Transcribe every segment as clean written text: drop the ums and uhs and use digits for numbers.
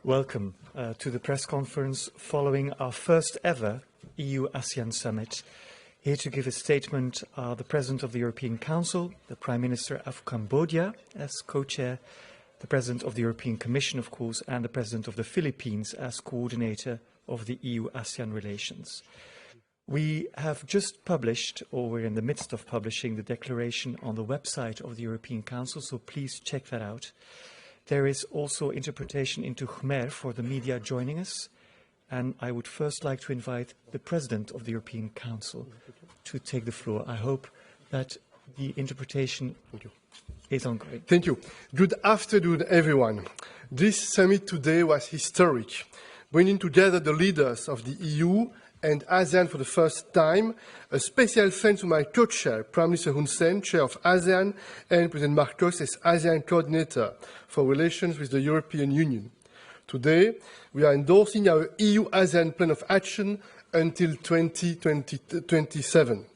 Welcome to the press conference following our first ever EU-ASEAN summit. Here to give a statement are the President of the European Council, the Prime Minister of Cambodia as co-chair, the President of the European Commission, of course, and the President of the Philippines as coordinator of the EU-ASEAN relations. We have just published, or we're in the midst of publishing, the declaration on the website of the European Council, so please check that out. There is also interpretation into Khmer for the media joining us, and I would first like to invite the President of the European Council to take the floor. I hope that the interpretation is ongoing. Thank you. Good afternoon, everyone. This summit today was historic, bringing together the leaders of the EU and ASEAN for the first time. A special thanks to my co-chair, Prime Minister Hun Sen, Chair of ASEAN, and President Marcos as ASEAN Coordinator for relations with the European Union. Today, we are endorsing our EU-ASEAN Plan of Action until 2027.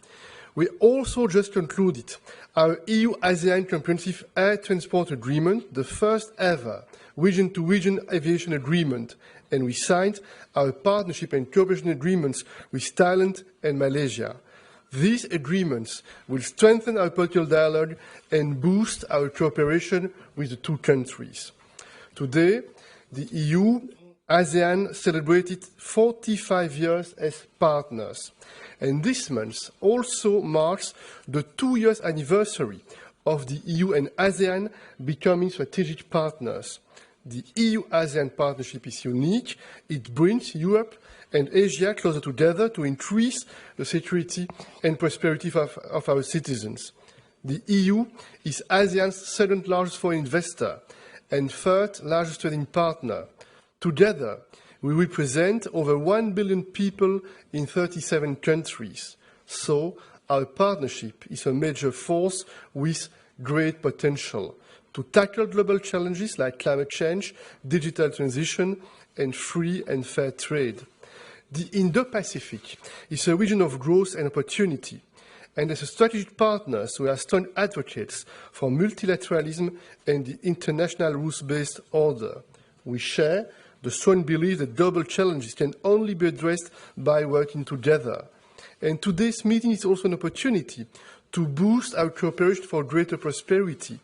We also just concluded our EU-ASEAN Comprehensive Air Transport Agreement, the first ever region-to-region aviation agreement, and we signed our partnership and cooperation agreements with Thailand and Malaysia. These agreements will strengthen our political dialogue and boost our cooperation with the two countries. Today, the EU-ASEAN celebrated 45 years as partners, and this month also marks the 2-year anniversary of the EU and ASEAN becoming strategic partners. The EU-ASEAN partnership is unique. It brings Europe and Asia closer together to increase the security and prosperity of our citizens. The EU is ASEAN's second largest foreign investor and third largest trading partner. Together, we represent over 1 billion people in 37 countries. So, our partnership is a major force with great potential to tackle global challenges like climate change, digital transition, and free and fair trade. The Indo-Pacific is a region of growth and opportunity, and as a strategic partners, we are strong advocates for multilateralism and the international rules-based order. We share the strong belief that global challenges can only be addressed by working together. And today's meeting is also an opportunity to boost our cooperation for greater prosperity.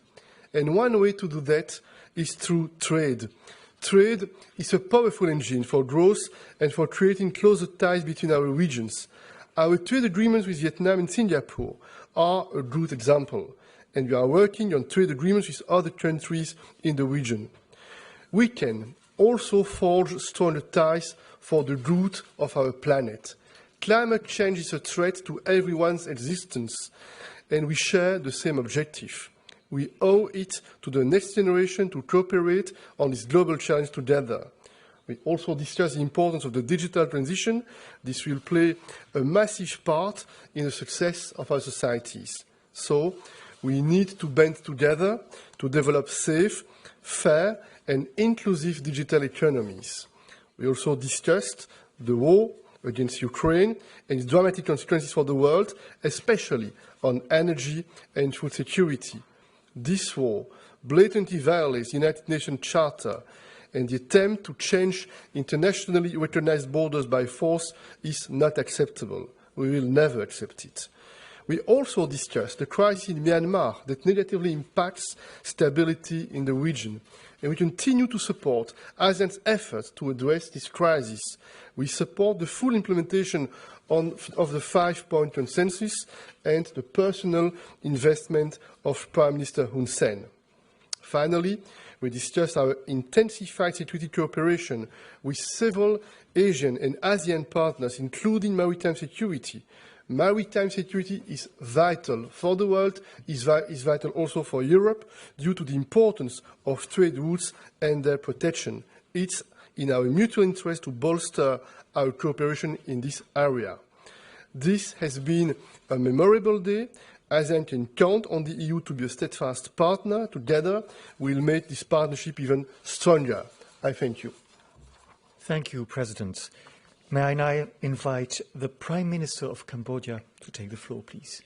And one way to do that is through trade. Trade is a powerful engine for growth and for creating closer ties between our regions. Our trade agreements with Vietnam and Singapore are a good example, and we are working on trade agreements with other countries in the region. We can also forge stronger ties for the good of our planet. Climate change is a threat to everyone's existence, and we share the same objective. We owe it to the next generation to cooperate on this global challenge together. We also discuss the importance of the digital transition. This will play a massive part in the success of our societies. So, we need to band together to develop safe, fair, and inclusive digital economies. We also discussed the war against Ukraine and its dramatic consequences for the world, especially on energy and food security. This war blatantly violates the United Nations Charter, and the attempt to change internationally recognized borders by force is not acceptable. We will never accept it. We also discussed the crisis in Myanmar that negatively impacts stability in the region, and we continue to support ASEAN's efforts to address this crisis. We support the full implementation of the 5-point consensus and the personal investment of Prime Minister Hun Sen. Finally, we discussed our intensified security cooperation with several Asian and ASEAN partners, including maritime security. Maritime security is vital for the world, is vital also for Europe, due to the importance of trade routes and their protection. It's in our mutual interest to bolster our cooperation in this area. This has been a memorable day. ASEAN can count on the EU to be a steadfast partner. Together, we'll make this partnership even stronger. I thank you. Thank you, President. May I now invite the Prime Minister of Cambodia to take the floor, please.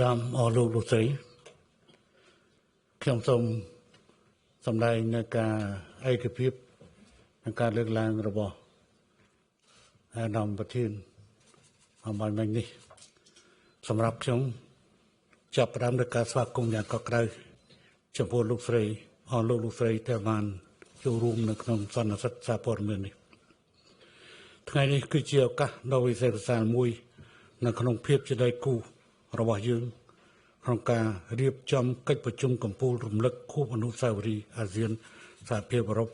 ដាមអស់លោកលោកស្រីខ្ញុំសូមសម្ដែងនៅការឯកភាពនិងការលើកឡើងរបស់អាដាមប្រធានអំបញ្ញមិញនេះសម្រាប់ខ្ញុំចាប់ផ្ដើមដោយការស្វាគមន៍យ៉ាងកក់ក្ដៅចំពោះលោកស្រីអស់លោកលោកស្រីដែលបានចូលរួមនៅក្នុងសន្និសីទសារព័ត៌មាននេះថ្ងៃនេះគឺជាឱកាសដ៏វិសេសវិសាលមួយនៅក្នុងភាពជាដៃគូរបស់យើងក្នុងការរៀបចំកិច្ចប្រជុំកំពូលរំលឹកខួបអនុស្សាវរីយ៍អាស៊ានសហភាពអឺរ៉ុប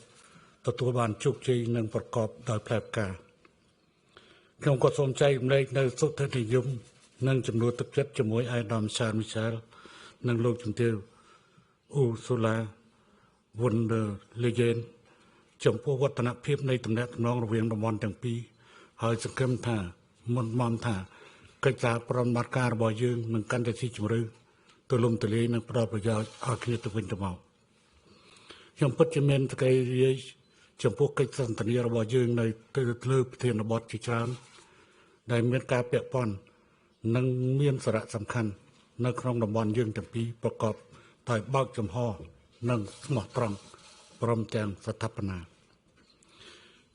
ទទួលបានជោគជ័យនិងប្រកបដោយផ្លែផ្កាខ្ញុំក៏សូមចែករំលែកនៅសុទ្ធនិយមនិងចំនួនទឹកចិត្តជាមួយអាយដាមឆាលមីឆាលនិងលោកជំទាវអ៊ូសូឡាវុនដឺលេហ្យេនចំពោះវឌ្ឍនភាពនៃទំនាក់ទំនងរវាងតំបន់ទាំងពីរហើយសង្ឃឹមថាមុនមមថាកិច្ចសហប្រតិបត្តិការរបស់យើងនឹងកាន់តែស៊ីជម្រៅទូលំទូលាយនិងផ្ដល់ប្រយោជន៍ឲ្យគ្នាទៅវិញទៅមកខ្ញុំពិតជាមានសេចក្តីរាយចំពោះកិច្ចសន្ទនារបស់យើងនៅលើប្រធានបទជាច្រើនដែលមានការពាក់ព័ន្ធនិងមានសារៈសំខាន់នៅក្នុងតំបន់យើងទាំងពីរប្រកបដោយបើកចំហនិងស្មោះត្រង់ព្រមទាំងស្ថាបនា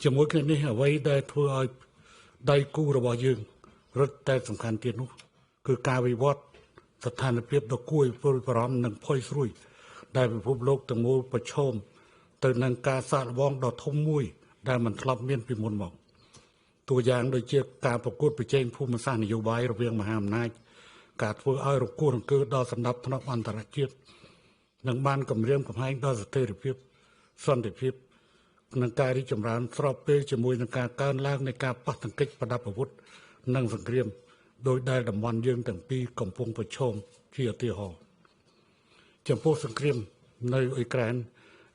ជាមួយគ្នានេះអ្វីដែលធ្វើឲ្យដៃគូរបស់យើងរឹតតែសំខាន់ទៀតនោះគឺការវិវត្តស្ថានភាពដ៏គួរឲ្យព្រួយបារម្ភនិងភ័យស្រួយដែលពិភពលោកទាំងមូលប្រឈមទៅនឹងការសាកល្បងដ៏ធំមួយដែលមិនធ្លាប់មានពីមុនមកតួយ៉ាងដូចជាការប្រកួតប្រជែងភូមិសាស្ត្រនយោបាយរវាងមហាអំណាចការធ្វើឲ្យរង្គោះរង្គើដល់សណ្ដាប់ធ្នាប់អន្តរជាតិនិងបានគម្រាមកំហែងដល់ស្ថិរភាពសន្តិភាពនិងការរីកចម្រើនស្របពេលជាមួយនឹងការកើនឡើងនៃការប៉ះទង្គិចប្រដាប់អាវុធនិងសង្គ្រាមដោយដែលតំបន់យើងទាំងពីរកំពុងប្រឈមជាឧទាហរណ៍ចំពោះសង្គ្រាមនៅអ៊ុយក្រែន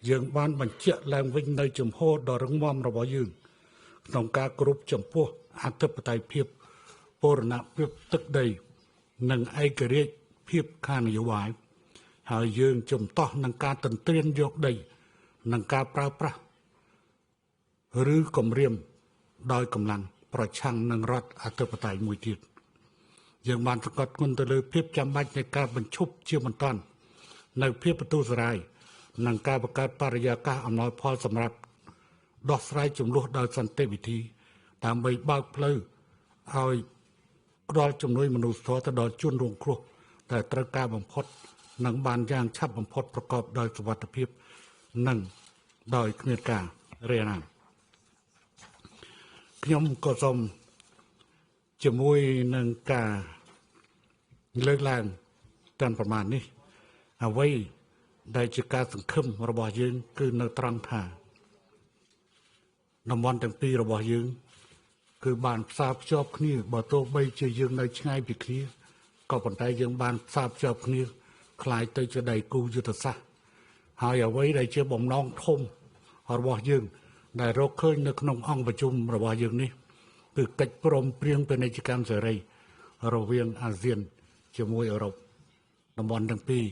យើងបានបញ្ជាក់ឡើងវិញនៅជំហរដ៏រឹងមាំរបស់យើងក្នុងការគោរពចំពោះអធិបតេយ្យភាពបូរណភាពទឹកដីនិងឯករាជ្យភាពខាងនយោបាយហើយយើងជំទាស់នឹងការទន្ទ្រានយកដីនិងការប្រើប្រាស់ឬគំរាមដោយកម្លាំងប្រឆាំងនឹងរដ្ឋអធិបតេយ្យមួយទៀតយើងបានសង្កត់ធ្ងន់ទៅលើភាពចាំបាច់នៃការបញ្ឈប់ជាបន្តនៅភាពបន្ទុះសារាយនិងការបង្កើតបរិយាកាសអំណោយផលសម្រាប់ដោះស្រាយចំនួនដោយសន្តិវិធីដើម្បីបើកផ្លូវឲ្យផ្ដល់ជំនួយមនុស្សធម៌ទៅដល់ជនរងគ្រោះដែលត្រូវការបំផុតនិងបានយ៉ាងឆាប់បំផុតប្រកបដោយសុវត្ថិភាពនិងដោយគ្មានការរារាំងខ្ញុំក៏សូមជាមួយនឹងការលើកឡើងតាមប្រមាណនេះអ្វីដែលជាការសង្ឃឹមរបស់យើងគឺនៅត្រង់ថាតំបន់ទាំងពីររបស់យើងគឺបានផ្សារភ្ជាប់គ្នាបើទោះបីជាយើងនៅឆ្ងាយពីគ្នាក៏ប៉ុន្តែយើងបានផ្សារភ្ជាប់គ្នាคล้ายទៅជាដៃគូយុទ្ធសាស្ត្រហើយអ្វីដែលជាបំណងធំរបស់យើងដែលរកឃើញនៅក្នុងអង្គប្រជុំរបស់យើងនេះគឺកិច្ចព្រមព្រៀងពាណិជ្ជកម្មសេរីរវាងអាស៊ានជាមួយអឺរ៉ុបតំបន់ទាំងពីរ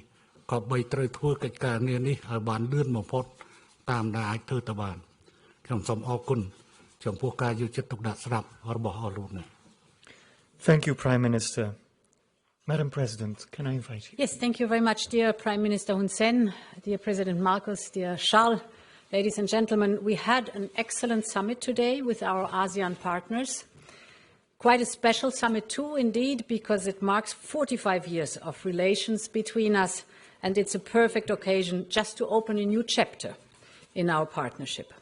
ក៏បីត្រូវធ្វើកិច្ចការងារនេះឲ្យបានលឿនបំផុតតាមដែលអាចធ្វើទៅបានខ្ញុំសូមអរគុណចំពោះការយកចិត្តទុកដាក់ស្ដាប់របស់អស់លោកនេះ Thank you, Prime Minister. Madam President, can I invite you? Yes, thank you very much, dear Prime Minister Hun Sen, dear President Marcos, dear Charles. Ladies and gentlemen, we had an excellent summit today with our ASEAN partners. Quite a special summit too, indeed, because it marks 45 years of relations between us, and it's a perfect occasion just to open a new chapter in our partnership.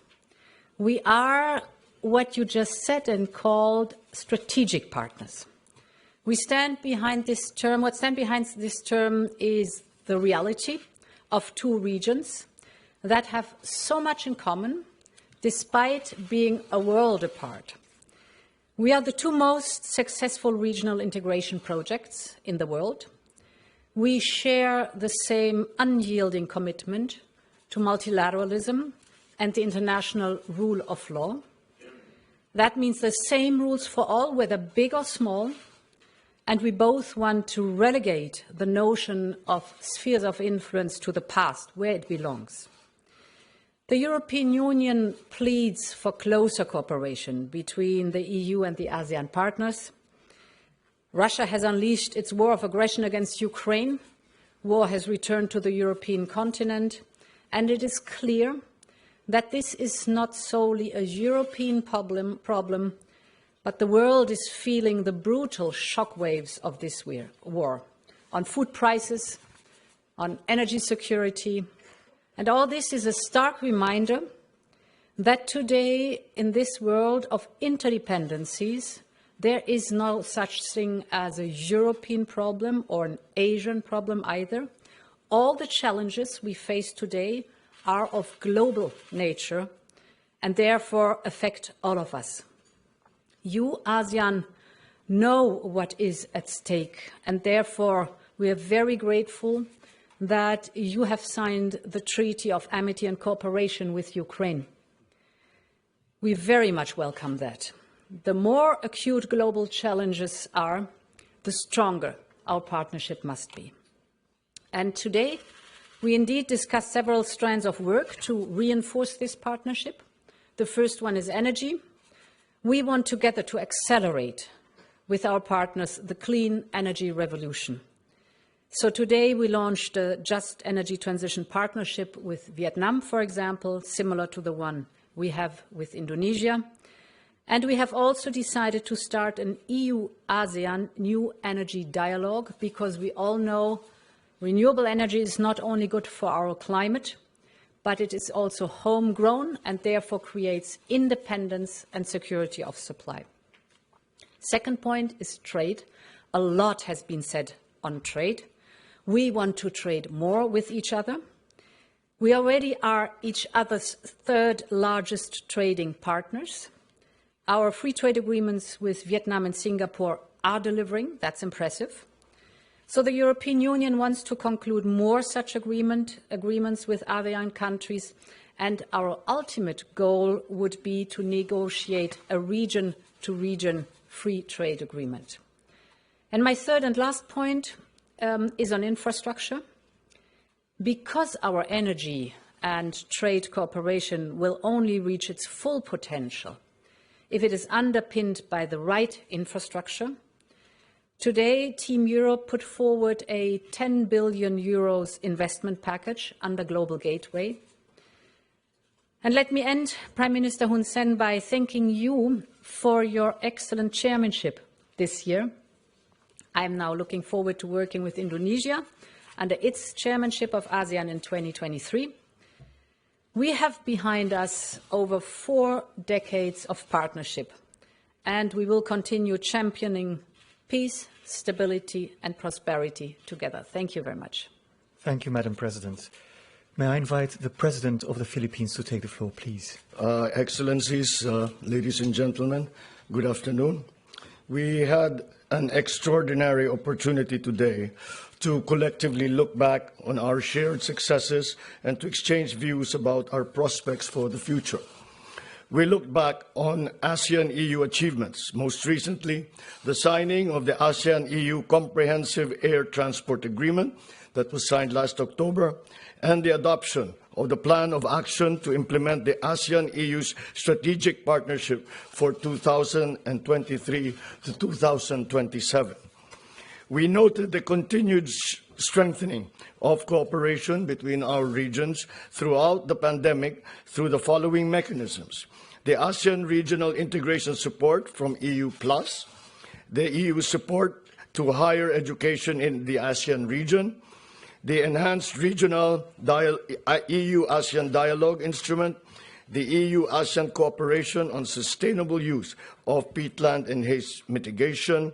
We are what you just said and called strategic partners. We stand behind this term. What stands behind this term is the reality of two regions that have so much in common, despite being a world apart. We are the two most successful regional integration projects in the world. We share the same unyielding commitment to multilateralism and the international rule of law. That means the same rules for all, whether big or small, and we both want to relegate the notion of spheres of influence to the past, where it belongs. The European Union pleads for closer cooperation between the EU and the ASEAN partners. Russia has unleashed its war of aggression against Ukraine. War has returned to the European continent, and it is clear that this is not solely a European problem, but the world is feeling the brutal shockwaves of this war on food prices, on energy security. And all this is a stark reminder that today, in this world of interdependencies, there is no such thing as a European problem or an Asian problem either. All the challenges we face today are of global nature and therefore affect all of us. You, ASEAN, know what is at stake, and therefore we are very grateful that you have signed the Treaty of Amity and Cooperation with Ukraine. We very much welcome that. The more acute global challenges are, the stronger our partnership must be. And today, we indeed discuss several strands of work to reinforce this partnership. The first one is energy. We want together to accelerate with our partners the clean energy revolution. So today we launched a Just Energy Transition Partnership with Vietnam, for example, similar to the one we have with Indonesia. And we have also decided to start an EU-ASEAN new energy dialogue, because we all know renewable energy is not only good for our climate, but it is also homegrown and therefore creates independence and security of supply. Second point is trade. A lot has been said on trade. We want to trade more with each other. We already are each other's third largest trading partners. Our free trade agreements with Vietnam and Singapore are delivering. That's impressive. So the European Union wants to conclude more such agreements with ASEAN countries, and our ultimate goal would be to negotiate a region-to-region free trade agreement. And my third and last point is on infrastructure. Because our energy and trade cooperation will only reach its full potential if it is underpinned by the right infrastructure. Today, Team Europe put forward a 10 billion euros investment package under Global Gateway. And let me end, Prime Minister Hun Sen, by thanking you for your excellent chairmanship this year. I am now looking forward to working with Indonesia under its chairmanship of ASEAN in 2023. We have behind us over 4 decades of partnership, and we will continue championing peace, stability and prosperity together. Thank you very much. Thank you, Madam President. May I invite the President of the Philippines to take the floor, please? Excellencies, ladies and gentlemen, good afternoon. We had an extraordinary opportunity today to collectively look back on our shared successes and to exchange views about our prospects for the future. We looked back on ASEAN-EU achievements, most recently the signing of the ASEAN-EU Comprehensive Air Transport Agreement that was signed last October, and the adoption of the Plan of Action to implement the ASEAN-EU's Strategic Partnership for 2023 to 2027. We noted the continued strengthening of cooperation between our regions throughout the pandemic through the following mechanisms: the ASEAN Regional Integration Support from EU+, the EU support to higher education in the ASEAN region, the Enhanced Regional EU-ASEAN Dialogue Instrument, the EU-ASEAN Cooperation on Sustainable Use of Peatland and Haze Mitigation,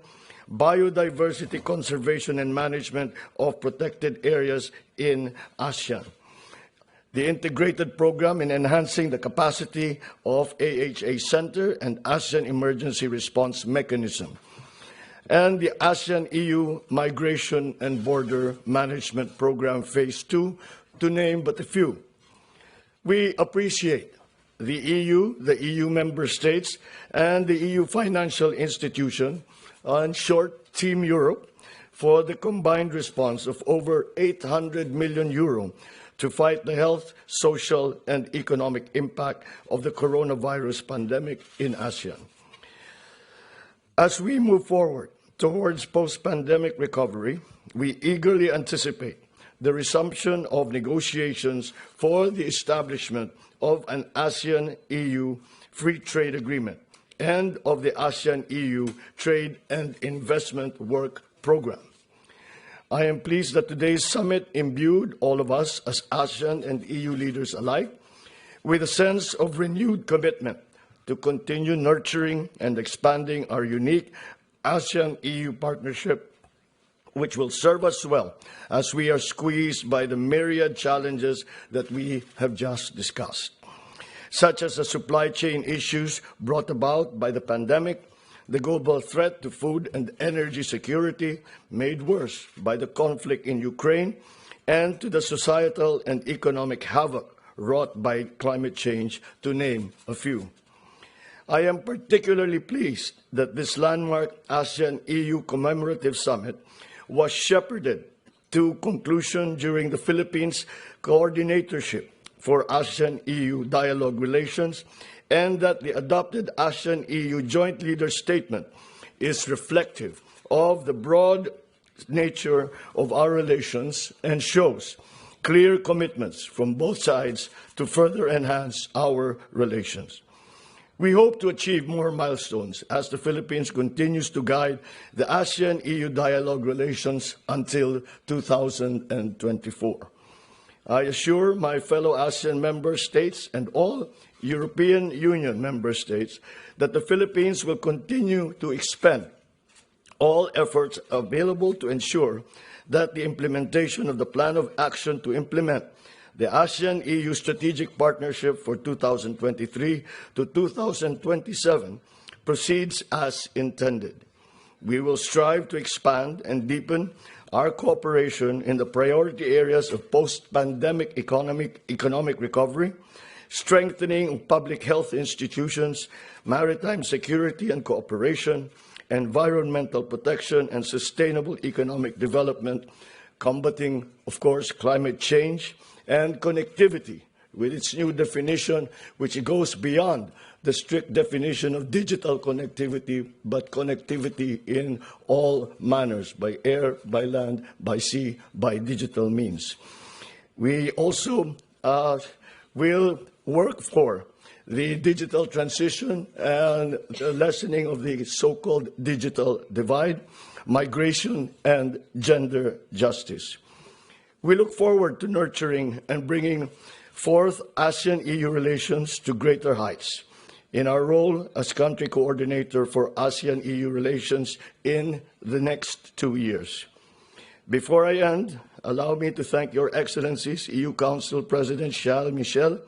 biodiversity conservation and management of protected areas in ASEAN, the integrated program in enhancing the capacity of AHA Center and ASEAN Emergency Response Mechanism, and the ASEAN-EU Migration and Border Management Program Phase 2, to name but a few. We appreciate the EU member states, and the EU financial institution, in short, Team Europe, for the combined response of over 800 million euro to fight the health, social and economic impact of the coronavirus pandemic in ASEAN. As we move forward, towards post-pandemic recovery, we eagerly anticipate the resumption of negotiations for the establishment of an ASEAN-EU Free Trade Agreement and of the ASEAN-EU Trade and Investment Work Program. I am pleased that today's summit imbued all of us as ASEAN and EU leaders alike with a sense of renewed commitment to continue nurturing and expanding our unique ASEAN-EU partnership, which will serve us well as we are squeezed by the myriad challenges that we have just discussed, such as the supply chain issues brought about by the pandemic, the global threat to food and energy security made worse by the conflict in Ukraine, and to the societal and economic havoc wrought by climate change, to name a few. I am particularly pleased that this landmark ASEAN-EU commemorative summit was shepherded to conclusion during the Philippines coordinatorship for ASEAN-EU dialogue relations, and that the adopted ASEAN-EU joint leaders statement is reflective of the broad nature of our relations and shows clear commitments from both sides to further enhance our relations. We hope to achieve more milestones as the Philippines continues to guide the ASEAN-EU dialogue relations until 2024. I assure my fellow ASEAN member states and all European Union member states that the Philippines will continue to expend all efforts available to ensure that the implementation of the plan of action to implement the ASEAN-EU Strategic Partnership for 2023 to 2027 proceeds as intended. We will strive to expand and deepen our cooperation in the priority areas of post-pandemic economic recovery, strengthening of public health institutions, maritime security and cooperation, environmental protection and sustainable economic development, combating, of course, climate change, and connectivity with its new definition, which goes beyond the strict definition of digital connectivity, but connectivity in all manners, by air, by land, by sea, by digital means. We also will work for the digital transition and the lessening of the so-called digital divide, migration, and gender justice. We look forward to nurturing and bringing forth ASEAN-EU relations to greater heights in our role as country coordinator for ASEAN-EU relations in the next 2 years. Before I end, allow me to thank Your Excellencies, EU Council President Charles Michel,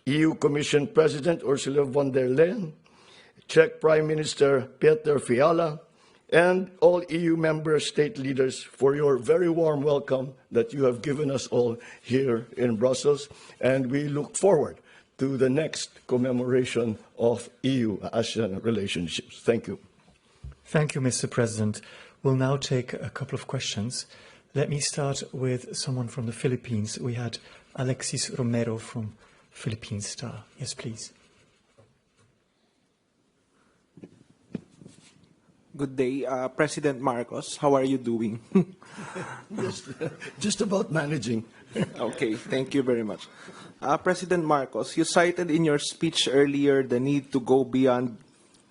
EU Commission President Ursula von der Leyen, Czech Prime Minister Peter Fiala, and all EU member state leaders for your very warm welcome that you have given us all here in Brussels. And we look forward to the next commemoration of EU-ASEAN relationships. Thank you. Thank you, Mr. President. We'll now take a couple of questions. Let me start with someone from the Philippines. We had Alexis Romero from Philippine Star. Yes, please. Good day, President Marcos. How are you doing? Just about managing. Okay, thank you very much. President Marcos, you cited in your speech earlier the need to go beyond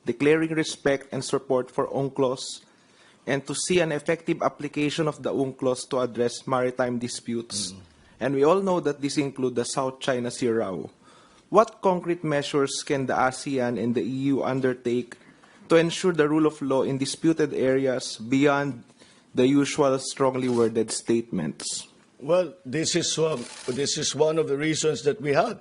declaring respect and support for UNCLOS and to see an effective application of the UNCLOS to address maritime disputes. And we all know that this includes the South China Sea Row. What concrete measures can the ASEAN and the EU undertake to ensure the rule of law in disputed areas beyond the usual strongly worded statements? Well, this is one of the reasons that we have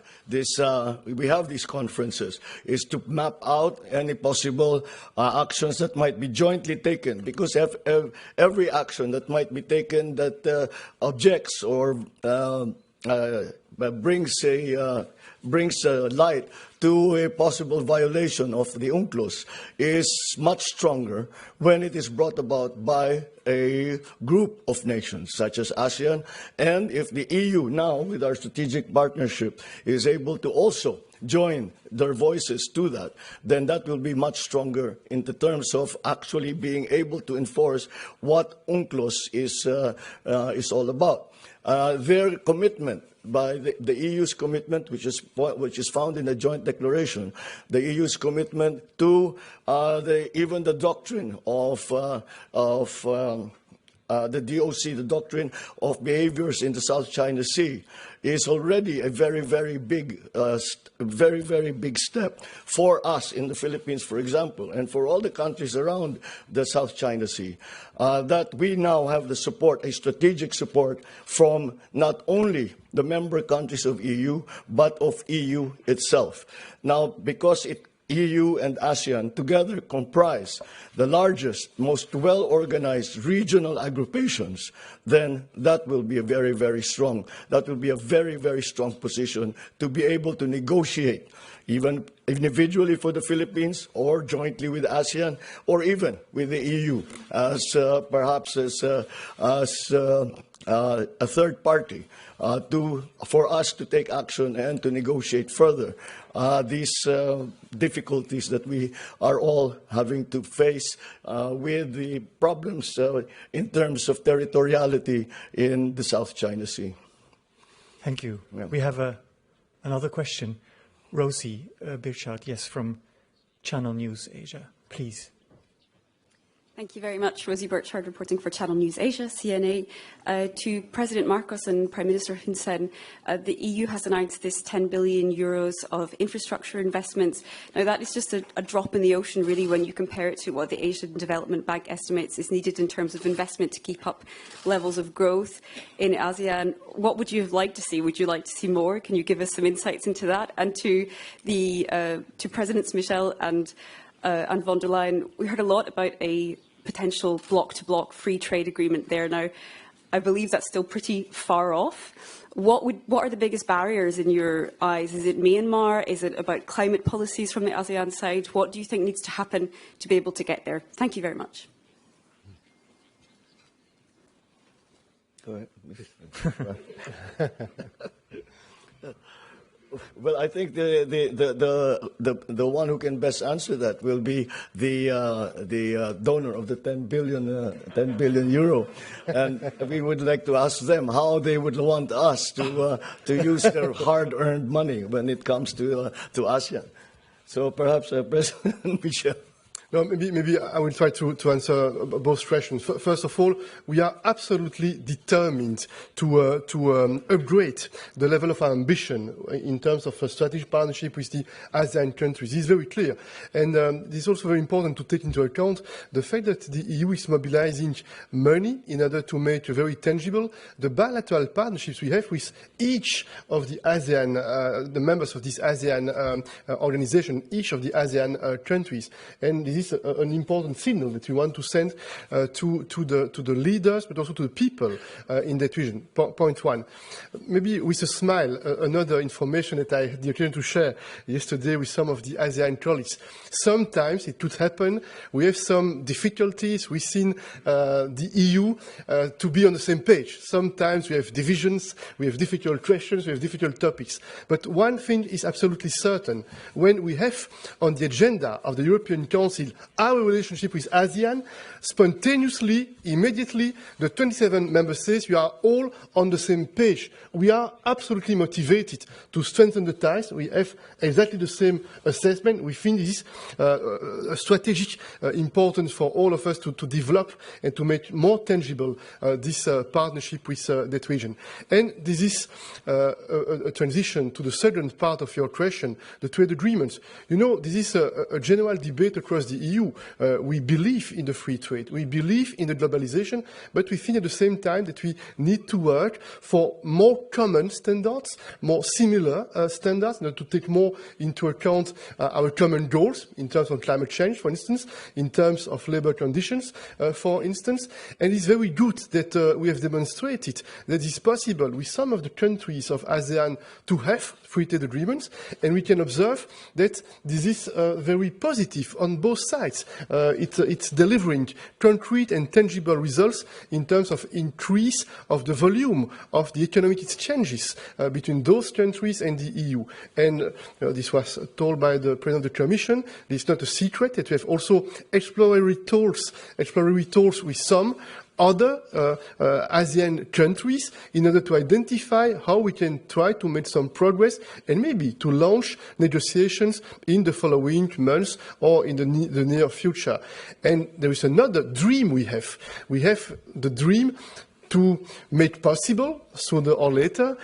these conferences, is to map out any possible actions that might be jointly taken, because every action that might be taken that objects or brings light to a possible violation of the UNCLOS is much stronger when it is brought about by a group of nations such as ASEAN, and if the EU now, with our strategic partnership, is able to also join their voices to that, then that will be much stronger in the terms of actually being able to enforce what UNCLOS is all about. Their commitment, by the EU's commitment, which is found in the joint declaration, the EU's commitment to even the doctrine of the DOC, the doctrine of behaviors in the South China Sea, is already a very, very big step for us in the Philippines, for example, and for all the countries around the South China Sea, that we now have the support, a strategic support from not only the member countries of EU, but of EU itself. Now, because EU and ASEAN together comprise the largest, most well-organized regional aggregations, then that will be a very, very strong position to be able to negotiate, even individually for the Philippines or jointly with ASEAN or even with the EU perhaps as a third party for us to take action and to negotiate further these difficulties that we are all having to face with the problems in terms of territoriality in the South China Sea. Thank you. Yeah. We have another question. Rosie Birchard, yes, from Channel News Asia. Please. Thank you very much. Rosie Birchard reporting for Channel News Asia, CNA. To President Marcos and Prime Minister Hun Sen, the EU has announced this 10 billion euros of infrastructure investments. Now, that is just a drop in the ocean, really, when you compare it to what the Asian Development Bank estimates is needed in terms of investment to keep up levels of growth in ASEAN. What would you have liked to see? Would you like to see more? Can you give us some insights into that? And to Presidents Michel and von der Leyen, we heard a lot about a potential block-to-block free trade agreement there. Now, I believe that's still pretty far off. What are the biggest barriers in your eyes? Is it Myanmar? Is it about climate policies from the ASEAN side? What do you think needs to happen to be able to get there? Thank you very much. Go ahead. Well, I think the one who can best answer that will be the donor of the 10 billion euro, and we would like to ask them how they would want us to use their hard-earned money when it comes to ASEAN. So perhaps President Michel. No, maybe I will try to answer both questions. First of all, we are absolutely determined to upgrade the level of our ambition in terms of a strategic partnership with the ASEAN countries. This is very clear. And this is also very important to take into account the fact that the EU is mobilizing money in order to make very tangible the bilateral partnerships we have with each of the ASEAN, the members of this ASEAN organization, each of the ASEAN countries. And this is an important signal that we want to send to the leaders, but also to the people in that region. Point one. Maybe with a smile, another information that I had the occasion to share yesterday with some of the ASEAN colleagues. Sometimes it could happen. We have some difficulties within the EU to be on the same page. Sometimes we have divisions, we have difficult questions, we have difficult topics. But one thing is absolutely certain. When we have on the agenda of the European Council our relationship with ASEAN, spontaneously, immediately, the 27 member states, we are all on the same page. We are absolutely motivated to strengthen the ties. We have exactly the same assessment. We think this is a strategic importance for all of us to develop and to make more tangible this partnership with that region. And this is a transition to the second part of your question, the trade agreements. You know, this is a general debate across the EU. We believe in the free trade. We believe in the globalization, but we think at the same time that we need to work for more common standards, more similar standards, to take more into account our common goals in terms of climate change, for instance, in terms of labor conditions, for instance. And it's very good that we have demonstrated that it's possible with some of the countries of ASEAN to have free trade agreements, and we can observe that this is very positive on both sides. It's delivering concrete and tangible results in terms of increase of the volume of the economic exchanges between those countries and the EU. And this was told by the President of the Commission. It's not a secret that we have also exploratory tools with some other ASEAN countries in order to identify how we can try to make some progress and maybe to launch negotiations in the following months or in the near future. And there is another dream we have. We have the dream to make possible, sooner or later,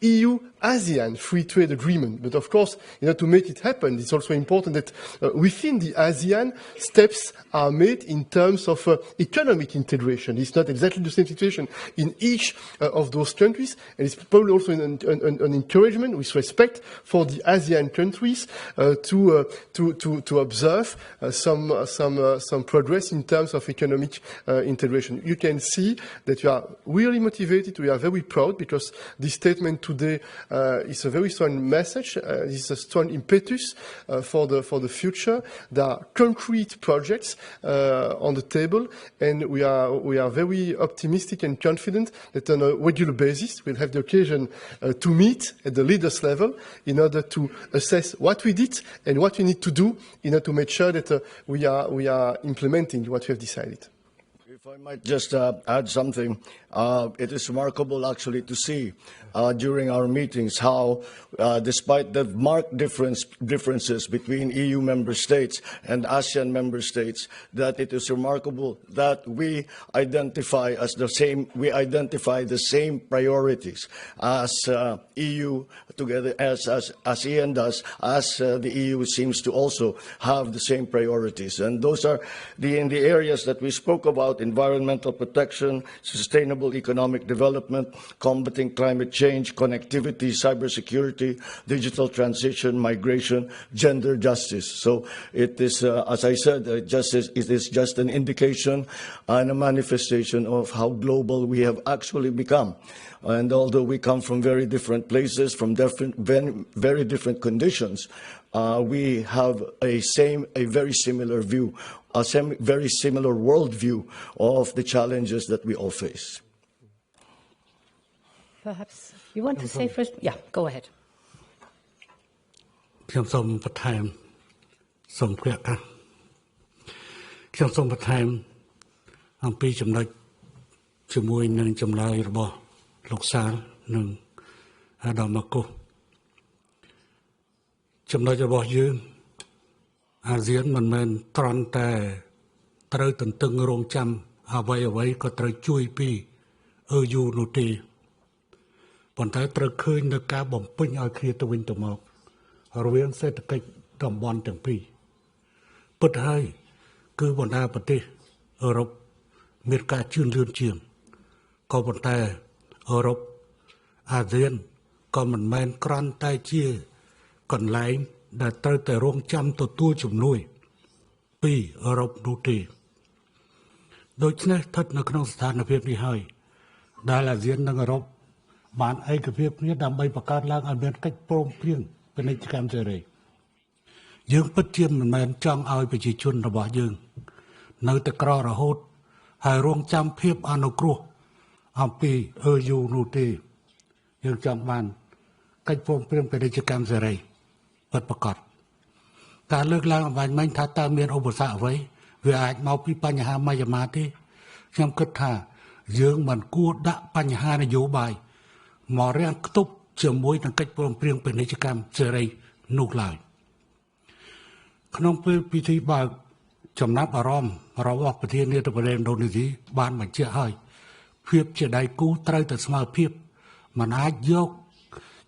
EU-ASEAN free trade agreement. But of course, in order to make it happen, it's also important that within the ASEAN, steps are made in terms of economic integration. It's not exactly the same situation in each of those countries, and it's probably also an encouragement with respect for the ASEAN countries to observe some progress in terms of economic integration. You can see that we are really motivated. We are very proud because this statement today is a very strong message. It's a strong impetus for the future. There are concrete projects on the table, and we are very optimistic and confident that on a regular basis we'll have the occasion to meet at the leaders level in order to assess what we did and what we need to do in order to make sure that we are implementing what we have decided. If I might just add something, it is remarkable actually to see during our meetings how, despite the marked differences between EU member states and ASEAN member states, that it is remarkable that we identify the same priorities as EU together as ASEAN does, as the EU seems to also have the same priorities. And those are in the areas that we spoke about: environmental protection, sustainable economic development, combating climate change, connectivity, cybersecurity, digital transition, migration, gender justice. So it is, as I said, it is just an indication and a manifestation of how global we have actually become. And although we come from very different places, from very different conditions, we have a very similar view, very similar worldview of the challenges that we all face. Perhaps you want to say first? Yeah, go ahead. ខ្ញុំសូមបន្ថែមសូមព្រះ ខ្ញុំសូមបន្ថែមអំពីចំណុចជាមួយនឹងចម្លើយរបស់លោកសាលនិងអាដាមម៉ាកូសចំណុចរបស់យើងអាស៊ានមិនមែនត្រង់តែត្រូវទន្ទឹងរង់ចាំអ្វីក៏ត្រូវជួយពី EU នោះទេប៉ុន្តែត្រូវឃើញនៅការបំពេញឲ្យគ្នាទៅវិញទៅមករវាងសេដ្ឋកិច្ចតំបន់ទាំងពីរពិតហើយគឺបណ្ដាប្រទេសអឺរ៉ុបមានការជឿនលឿនជាងក៏ប៉ុន្តែអឺរ៉ុបអាស៊ានក៏មិនមែនគ្រាន់តែជាកន្លែងដែលត្រូវតែរងចាំទទួលជំនួយពីអឺរ៉ុបនោះទេដូច្នេះស្ថិតនៅក្នុងស្ថានភាពនេះហើយដែលអាស៊ាននិងអឺរ៉ុបបានឯកភាពគ្នាដើម្បីបង្កើតឡើងឲ្យមានកិច្ចព្រមព្រៀងពាណិជ្ជកម្មសេរីយើងពិតជាមិនមែនចង់ឲ្យប្រជាជនរបស់យើងនៅតែក្ររហូតហើយរងចាំភាពអនុគ្រោះអំពី EU នោះទេយើងចង់បានកិច្ចព្រមព្រៀងពាណិជ្ជកម្មសេរីពិតប្រាកដការលើកឡើងអំបញ្ញមិញថាតើមានឧបសគ្គអ្វីវាអាចមកពីបញ្ហាមួយម៉ាទេខ្ញុំគិតថាយើងមិនគួរដាក់បញ្ហានយោបាយមករាំងខ្ទប់ជាមួយនឹងកិច្ចព្រមព្រៀងពាណិជ្ជកម្មសេរីនោះឡើយក្នុងពេលពិធីបើកចំណាប់អារម្មណ៍របស់ប្រធានាធិបតីឥណ្ឌូនេស៊ីបានបញ្ជាក់ហើយភាពជាដៃគូត្រូវតែស្មើភាពមិនអាចយក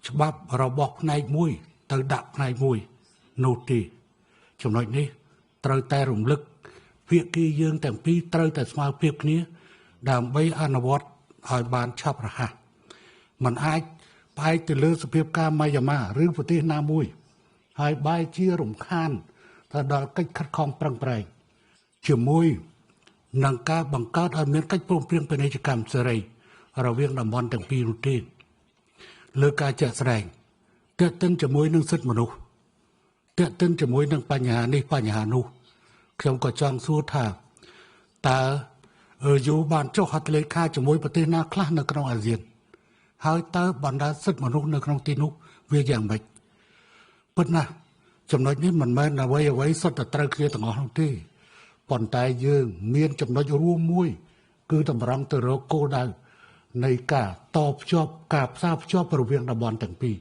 ច្បាប់របស់ផ្នែកមួយទៅដាក់ផ្នែកមួយនោះទេចំណុចនេះត្រូវតែរំលឹកភាគីយើងទាំងពីរត្រូវតែស្មើភាពគ្នាដើម្បីអនុវត្តឲ្យបានឆាប់រហ័សមិនអាចផ្អែកទៅលើសភាពការម៉ាយ៉ាម៉ាឬប្រទេសណាមួយហើយបែរជារំខានទៅដល់កិច្ចខិតខំប្រឹងប្រែងជាមួយនឹងការបង្កើតឲ្យមានកិច្ចព្រមព្រៀងពាណិជ្ជកម្មសេរីរវាងតំបន់ទាំងពីរនោះទេលើការជាក់ស្ដែងទាក់ទិនជាមួយនឹងសិទ្ធិមនុស្ស តេតិនជាមួយនឹងបញ្ហានេះបញ្ហានោះខ្ញុំក៏ចង់សួរថាតើយូបានចុះហត្ថលេខាជាមួយប្រទេសណាខ្លះនៅក្នុងអាស៊ានហើយតើបណ្ដាសិទ្ធិមនុស្សនៅក្នុងទីនោះវាយ៉ាងម៉េចប៉ុន្តែចំណុចនេះមិនមែនអ្វីសុទ្ធតែត្រូវគ្នាទាំងអស់នោះទេប៉ុន្តែយើងមានចំណុចរួមមួយគឺតម្រង់ទៅរកគោលដៅនៃការតភ្ជាប់ការផ្សារភ្ជាប់រវាងតំបន់ទាំងពីរ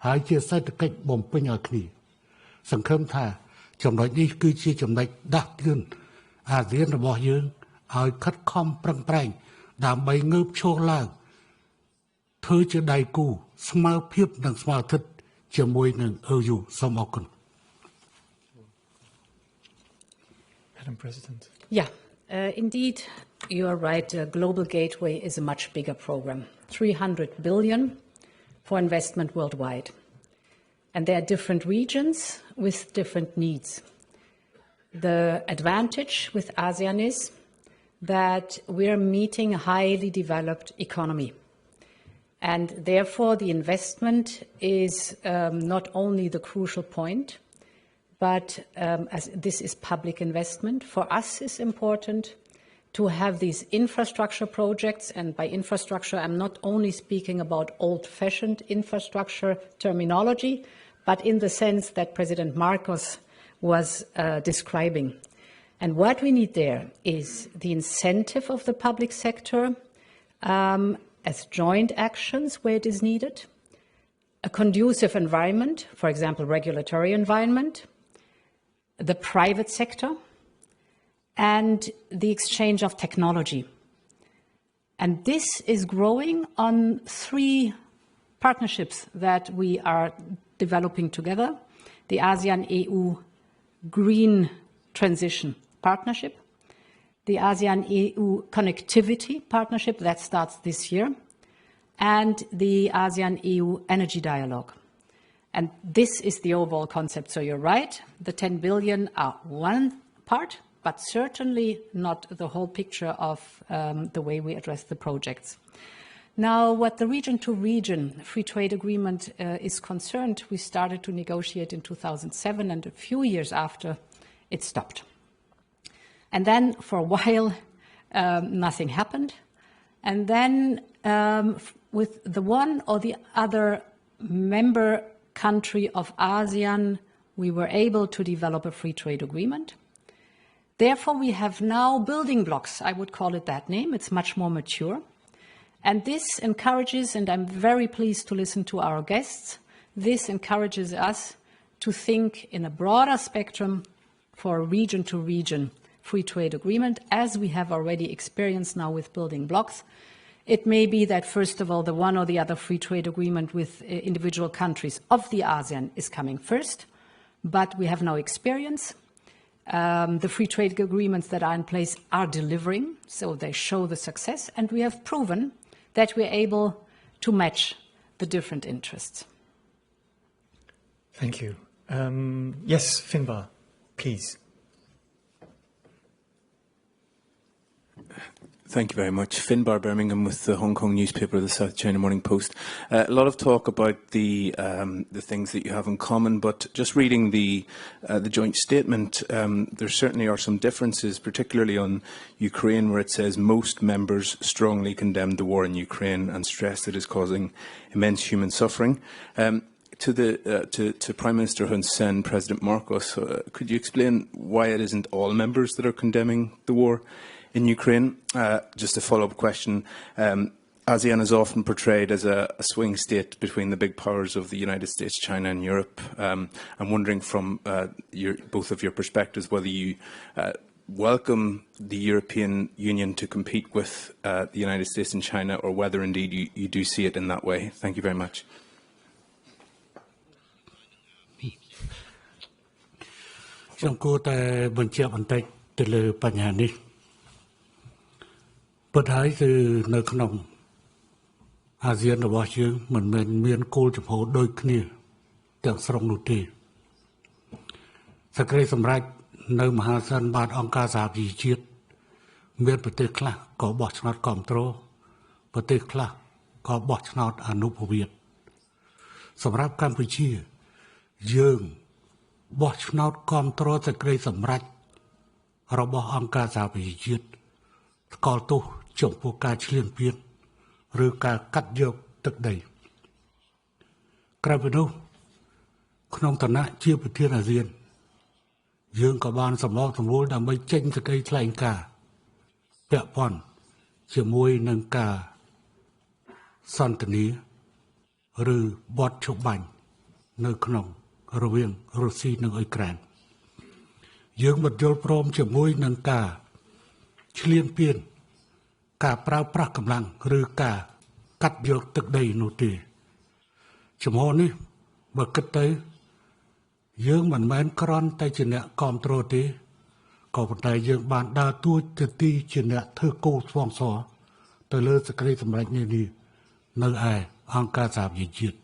ហើយជាសេដ្ឋកិច្ចបំពេញឲ្យគ្នាសង្ឃឹមថាចំណុចនេះគឺជាចំណុចដាស់តឿនអាស៊ានរបស់យើងឲ្យខិតខំប្រឹងប្រែងដើម្បីងើបឈរឡើងធ្វើជាដៃគូស្មើភាពនិងស្មើធិដ្ឋជាមួយនឹង EU សូមអរគុណ Madam President. Yeah, indeed, you are right. Global Gateway is a much bigger program, 300 billion for investment worldwide. And there are different regions with different needs. The advantage with ASEAN is that we're meeting a highly developed economy. And therefore, the investment is not only the crucial point, but as this is public investment. For us, it's important to have these infrastructure projects. And by infrastructure, I'm not only speaking about old-fashioned infrastructure terminology, but in the sense that President Marcos was describing. And what we need there is the incentive of the public sector as joint actions where it is needed, a conducive environment, for example, regulatory environment, the private sector, and the exchange of technology. And this is growing on 3 partnerships that we are developing together. The ASEAN-EU Green Transition Partnership, the ASEAN-EU Connectivity Partnership that starts this year, and the ASEAN-EU Energy Dialogue. And this is the overall concept. So you're right, the 10 billion are one part, but certainly not the whole picture of the way we address the projects. Now, what the region-to-region free trade agreement is concerned, we started to negotiate in 2007, and a few years after, it stopped. And then, for a while, nothing happened. And then, with the one or the other member country of ASEAN, we were able to develop a free trade agreement. Therefore, we have now building blocks. I would call it that name. It's much more mature. And this encourages, and I'm very pleased to listen to our guests, this encourages us to think in a broader spectrum for a region-to-region free trade agreement, as we have already experienced now with building blocks. It may be that, first of all, the one or the other free trade agreement with individual countries of the ASEAN is coming first, but we have now experience. The free trade agreements that are in place are delivering, so they show the success, and we have proven that we're able to match the different interests. Thank you. Yes, Finbar, please. Thank you very much. Finbar Birmingham with the Hong Kong newspaper, the South China Morning Post. A lot of talk about the things that you have in common, but just reading the joint statement, there certainly are some differences, particularly on Ukraine, where it says most members strongly condemned the war in Ukraine and stressed it is causing immense human suffering. To Prime Minister Hun Sen, President Marcos, could you explain why it isn't all members that are condemning the war in Ukraine? Just a follow-up question. ASEAN is often portrayed as a swing state between the big powers of the United States, China and Europe. I'm wondering from both of your perspectives whether you welcome the European Union to compete with the United States and China, or whether indeed you do see it in that way. Thank you very much. Trong cô ta bình chọnបន្តិចទៅលើបញ្ហានេះពិតហើយគឺនៅក្នុងអាស៊ានរបស់យើងមិនមែនមានគោលចំហដូចគ្នាទាំងស្រុងនោះទេសក្តិសម្រាប់នៅមហាសន្និបាតអង្គការសហប្រជាជាតិមានប្រទេសខ្លះក៏បោះឆ្នោតគ្រប់គ្រងប្រទេសខ្លះក៏បោះឆ្នោតអនុប្រវេតសម្រាប់កម្ពុជាយើង បោះឆ្នោតគាំទ្រសេចក្តីសម្រេចរបស់អង្គការសហប្រជាជាតិថ្កោលទោសចំពោះការឈ្លានពានឬការកាត់យកទឹកដីក្រៅពីនោះក្នុងឋានៈជាប្រធានអាស៊ានយើងក៏បានសម្របសម្រួលដើម្បីចេញសេចក្តីថ្លែងការណ៍ពាក់ព័ន្ធជាមួយនឹងការសន្ទនាឬបទឈប់បាញ់នៅក្នុងរវាងរុស្ស៊ីនិងអ៊ុយក្រែនយើងមិនយល់ព្រមជាមួយនឹងការឈ្លានពានការប្រើប្រាស់កម្លាំងឬការកាត់យកទឹកដីនោះទេចំហនេះបើគិតទៅយើងមិនមែនគ្រាន់តែជាអ្នកគ្រប់គ្រងទេក៏ប៉ុន្តែយើងបានដើរតួនាទីជាអ្នកធ្វើគោលស្វងសរទៅលើសេចក្តីសម្រេចនេះនៅឯអង្គការសហប្រជាជាតិ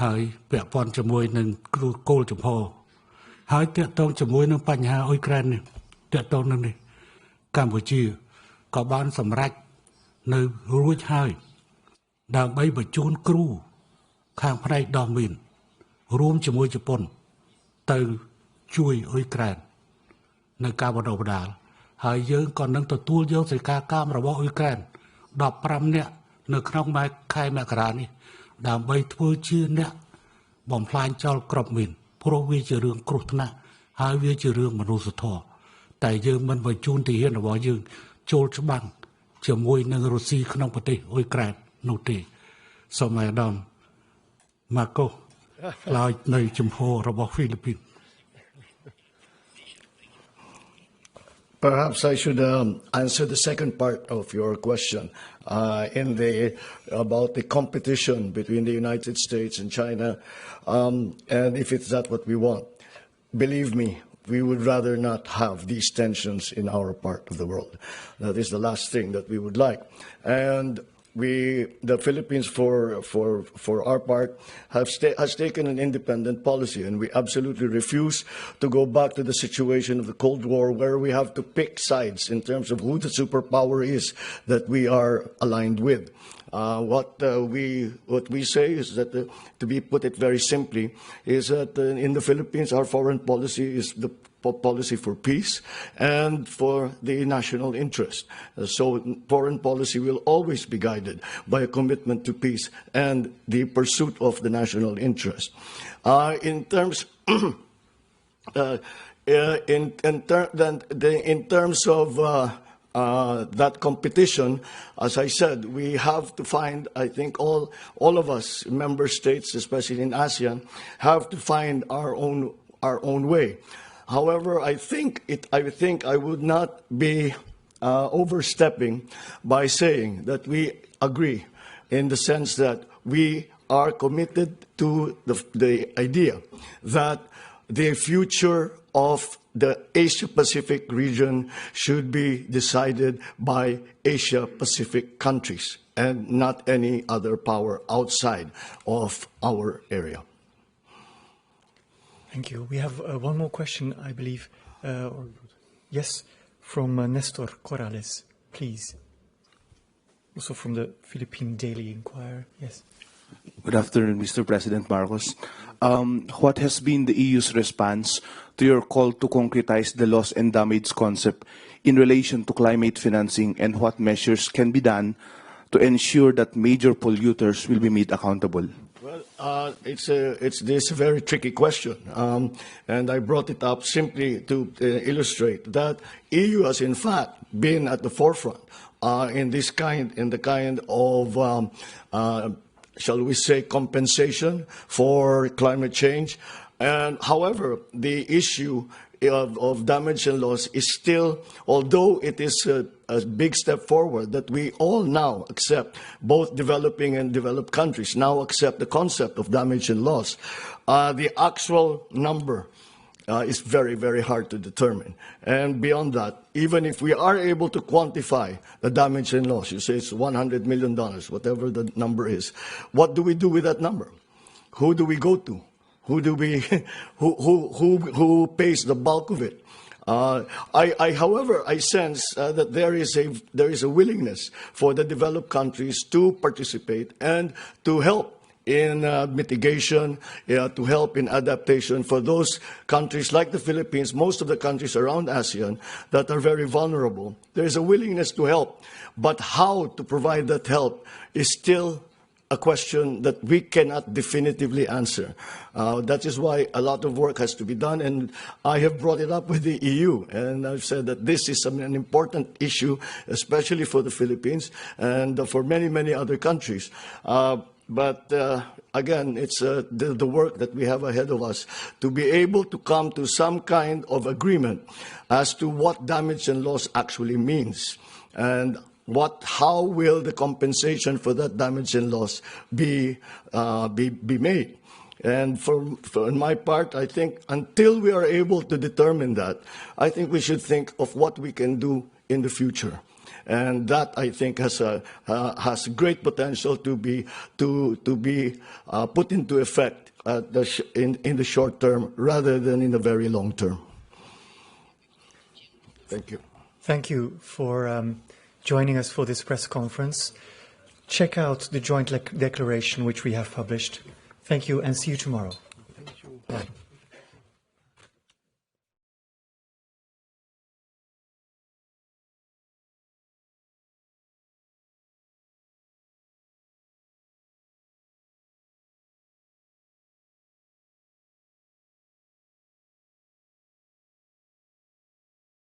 ហើយពាក់ព័ន្ធជាមួយនឹងគោលចំហហើយទាក់ទងជាមួយនឹងបញ្ហាអ៊ុយក្រែននេះទាក់ទងនឹងនេះកម្ពុជាក៏បានសម្រេចនៅរួចហើយដើម្បីបញ្ជូនគ្រូខាងផ្នែកដោះមីនរួមជាមួយជប៉ុនទៅជួយអ៊ុយក្រែននៅការបណ្ដុះបណ្ដាលហើយយើងក៏នឹងទទួលយកសេចក្ដីកម្មរបស់អ៊ុយក្រែន15នាក់នៅក្នុងខែមករានេះដើម្បីធ្វើជាអ្នកបំផ្លាញចោលគ្រាប់មីនព្រោះវាជារឿងគ្រោះថ្នាក់ហើយវាជារឿងមនុស្សធម៌តែយើងមិនបញ្ជូនទាហានរបស់យើងចូលច្បាំងជាមួយនឹងរុស្ស៊ីក្នុងប្រទេសអ៊ុយក្រែននោះទេសូមអាដាមម៉ាកូឆ្លើយនៅចំហរបស់ហ្វីលីពីន Perhaps I should answer the second part of your question about the competition between the United States and China, and if it's that what we want. Believe me, we would rather not have these tensions in our part of the world. That is the last thing that we would like. And the Philippines, for our part, has taken an independent policy, and we absolutely refuse to go back to the situation of the Cold War, where we have to pick sides in terms of who the superpower is that we are aligned with. What we say is that, to put it very simply, is that in the Philippines, our foreign policy is the policy for peace and for the national interest. So foreign policy will always be guided by a commitment to peace and the pursuit of the national interest. In terms of that competition, as I said, we have to find, I think all of us, member states, especially in ASEAN, have to find our own way. However, I think I would not be overstepping by saying that we agree in the sense that we are committed to the idea that the future of the Asia-Pacific region should be decided by Asia-Pacific countries and not any other power outside of our area. Thank you. We have one more question, I believe. Yes, from Nestor Corrales, please. Also from the Philippine Daily Inquirer. Yes. Good afternoon, Mr. President Marcos. What has been the EU's response to your call to concretize the loss and damage concept in relation to climate financing, and what measures can be done to ensure that major polluters will be made accountable? Well, it's a very tricky question, and I brought it up simply to illustrate that EU has in fact been at the forefront in the kind of shall we say compensation for climate change. And however, the issue of damage and loss is still, although it is a big step forward that we all now accept, both developing and developed countries now accept the concept of damage and loss, the actual number is very, very hard to determine. And beyond that, even if we are able to quantify the damage and loss, you say it's $100 million, whatever the number is, what do we do with that number? Who do we go to? Who pays the bulk of it? However, I sense that there is a willingness for the developed countries to participate and to help in mitigation, to help in adaptation for those countries like the Philippines, most of the countries around ASEAN that are very vulnerable. There is a willingness to help, but how to provide that help is still a question that we cannot definitively answer. That is why a lot of work has to be done, and I have brought it up with the EU, and I've said that this is an important issue, especially for the Philippines and for many, many other countries. But again, it's the work that we have ahead of us to be able to come to some kind of agreement as to what damage and loss actually means, and how will the compensation for that damage and loss be made. And for my part, I think until we are able to determine that, I think we should think of what we can do in the future. And that, I think, has great potential to be put into effect in the short term rather than in the very long term. Thank you. Thank you for joining us for this press conference. Check out the joint declaration which we have published. Thank you and see you tomorrow.